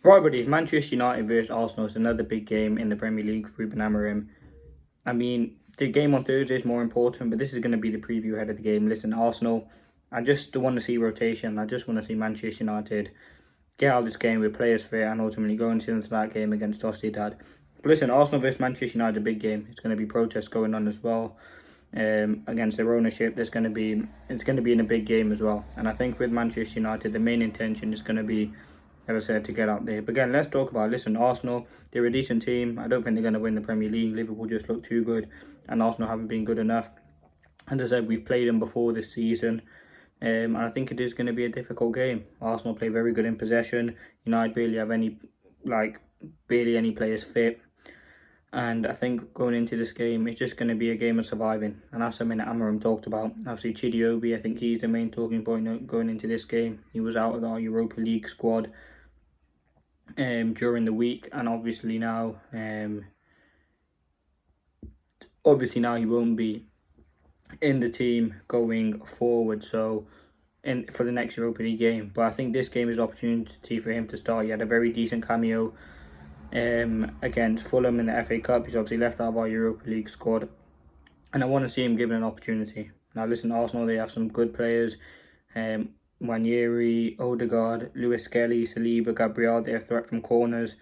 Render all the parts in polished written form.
Right, buddies, Manchester United versus Arsenal is another big game in the Premier League for Ruben Amorim. I mean, the game on Thursday is more important, but this is going to be the preview ahead of the game. Listen, Arsenal, I just want to see rotation. I just want to see Manchester United get out of this game with players fit and ultimately go into that game against Sociedad. But listen, Arsenal versus Manchester United, a big game. It's going to be protests going on as well against their ownership. It's going to be in a big game as well. And I think with Manchester United, the main intention is going to be, as I said, to get out there. But again, let's talk about, listen, Arsenal, they're a decent team. I don't think they're going to win the Premier League. Liverpool just look too good and Arsenal haven't been good enough. And as I said, we've played them before this season. And I think it is going to be a difficult game. Arsenal play very good in possession. United barely have barely any players fit. And I think going into this game, it's just going to be a game of surviving. And that's something that Amorim talked about. Obviously, Chido, I think he's the main talking point going into this game. He was out of our Europa League squad during the week, and obviously now he won't be in the team going forward, so for the next Europa League game. But I think this game is an opportunity for him to start. He had a very decent cameo against Fulham in the FA Cup. He's obviously left out of our Europa League squad, and I want to see him given an opportunity. Now listen, Arsenal, they have some good players. Waneri, Odegaard, Lewis Skelly, Saliba, Gabriel, they're a threat from corners.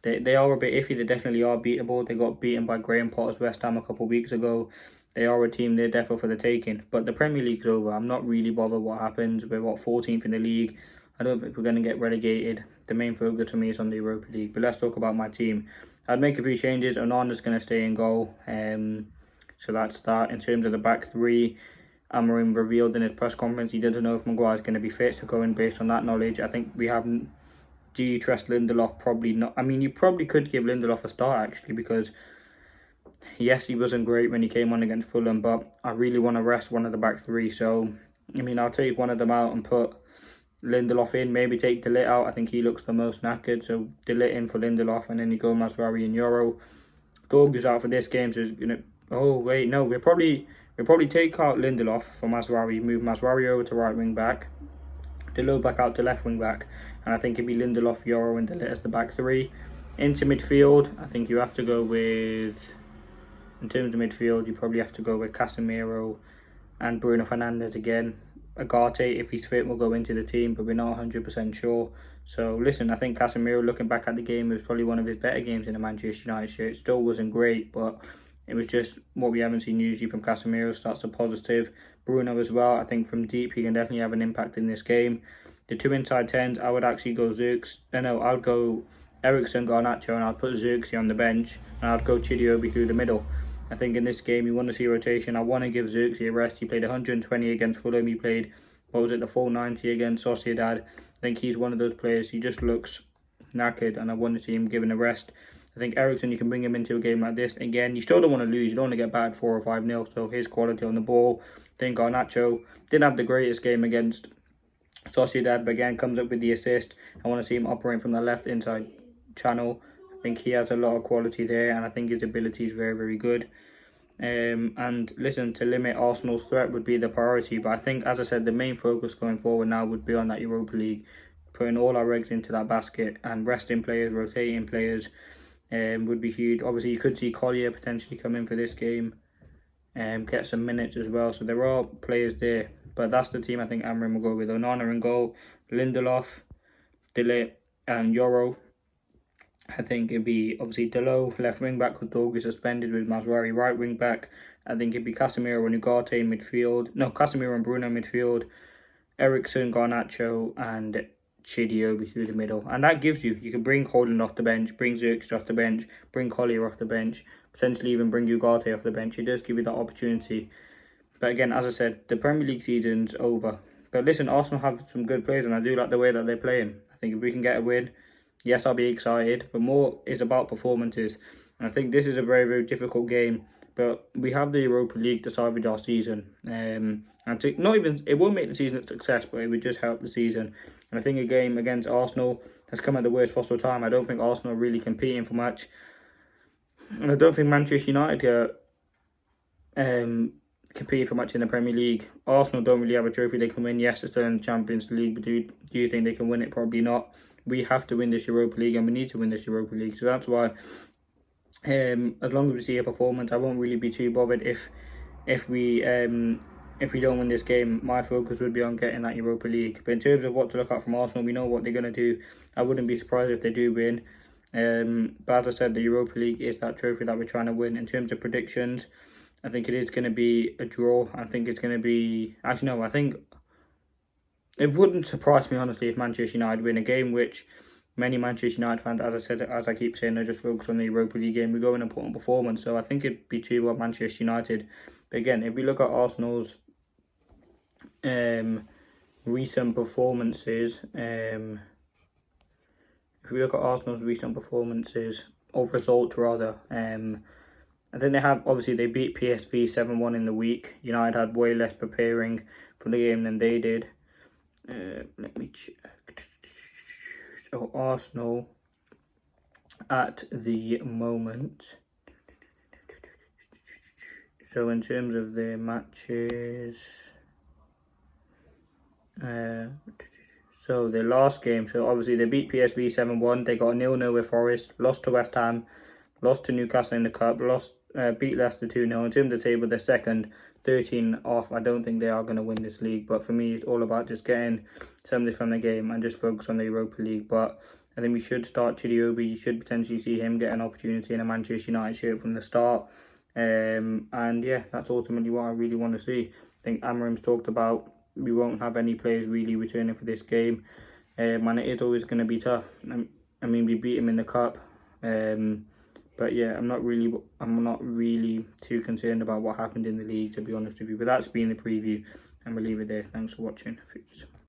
They are a bit iffy. They definitely are beatable. They got beaten by Graham Potter's West Ham a couple of weeks ago. They are a team, they're definitely for the taking. But the Premier League's over. I'm not really bothered what happens. We're 14th in the league. I don't think we're going to get relegated. The main focus for me is on the Europa League. But let's talk about my team. I'd make a few changes. Onana's going to stay in goal. So that's that. In terms of the back three, Amorim revealed in his press conference he doesn't know if Maguire's going to be fit, so going based on that knowledge, I think we haven't. Do you trust Lindelof? Probably not. I mean, you probably could give Lindelof a start actually, because yes, he wasn't great when he came on against Fulham, but I really want to rest one of the back three. So I mean, I'll take one of them out and put Lindelof in. Maybe take De Ligt out. I think he looks the most knackered, so De Ligt in for Lindelof, and then you go Masraoui and Euro. Dorg is out for this game, so oh wait, no, we'll probably take out Lindelof for Masraoui, move Masraoui over to right wing back, Delot back out to left wing back, and I think it'd be Lindelof, Euro and De Ligt as the back three. Into midfield, I think you have to go with, in terms of midfield, you probably have to go with Casemiro and Bruno Fernandes again. Agate, if he's fit, will go into the team, but we're not 100% sure. So listen, I think Casemiro, looking back at the game, was probably one of his better games in the Manchester United shirt. Still wasn't great, but it was just what we haven't seen usually from Casemiro, so that's a positive. Bruno as well, I think from deep he can definitely have an impact in this game. The two inside 10s, I would actually go I would go Eriksen, Garnacho, and I'd put Xerxes on the bench, and I'd go Chido through the middle. I think in this game you want to see rotation. I want to give Xerxes a rest. He played 120 against Fulham. He played, the full 90 against Sociedad. I think he's one of those players, he just looks knackered, and I want to see him given a rest. I think Eriksen, you can bring him into a game like this. Again, you still don't want to lose. You don't want to get bad 4 or 5-0. So his quality on the ball. I think Garnacho didn't have the greatest game against Sociedad, but again, comes up with the assist. I want to see him operating from the left inside channel. I think he has a lot of quality there, and I think his ability is very, very good. And listen, to limit Arsenal's threat would be the priority. But I think, as I said, the main focus going forward now would be on that Europa League. Putting all our eggs into that basket and resting players, rotating players. Would be huge. Obviously, you could see Collier potentially come in for this game and get some minutes as well. So there are players there. But that's the team I think Amorim will go with. Onana in goal, Lindelof, De Ligt and Euro. I think it'd be obviously Delot, left wing back, because Dorg is suspended, with Masraoui right wing back. I think it'd be Casemiro and Ugarte in midfield. No, Casemiro and Bruno midfield. Eriksen, Garnacho and Chido through the middle, and that gives you can bring Holland off the bench, bring Xerxes off the bench, bring Collier off the bench, potentially even bring Ugarte off the bench. It does give you that opportunity. But again, as I said, the Premier League season's over. But listen, Arsenal have some good players, and I do like the way that they're playing. I think if we can get a win, yes, I'll be excited, but more is about performances. And I think this is a very, very difficult game, but we have the Europa League to salvage our season. And it won't make the season a success, but it would just help the season. And I think a game against Arsenal has come at the worst possible time. I don't think Arsenal are really competing for much. And I don't think Manchester United compete for much in the Premier League. Arsenal don't really have a trophy they can win. Yes, they're still in the Champions League, but do you think they can win it? Probably not. We have to win this Europa League, and we need to win this Europa League. So that's why, as long as we see a performance, I won't really be too bothered if we don't win this game. My focus would be on getting that Europa League. But in terms of what to look at from Arsenal, we know what they're going to do. I wouldn't be surprised if they do win. But as I said, the Europa League is that trophy that we're trying to win. In terms of predictions, I think it is going to be a draw. I think it's going to be... Actually, no, I think... It wouldn't surprise me, honestly, if Manchester United win a game which many Manchester United fans, as I said, as I keep saying, are just focused on the Europa League game. We go in and put on performance. So I think it'd be 2-1 Manchester United. But again, if we look at Arsenal's recent performances... If we look at Arsenal's recent performances, or results rather, I think they have, obviously they beat PSV 7-1 in the week. United had way less preparing for the game than they did. Let me check. So Arsenal at the moment. So in terms of their matches, so their last game, so obviously they beat PSV 7-1. They got a 0-0 with Forest, lost to West Ham, lost to Newcastle in the Cup, beat Leicester 2-0. In terms of the table, they're second, 13 off. I don't think they are going to win this league, but for me, it's all about just getting something from the game and just focus on the Europa League. But I think we should start Chido. You should potentially see him get an opportunity in a Manchester United shirt from the start. And yeah, that's ultimately what I really want to see. I think Amarim's talked about we won't have any players really returning for this game, and it is always going to be tough. I mean, we beat him in the cup, but yeah, I'm not really too concerned about what happened in the league, to be honest with you. But that's been the preview, and we'll leave it there. Thanks for watching. Peace.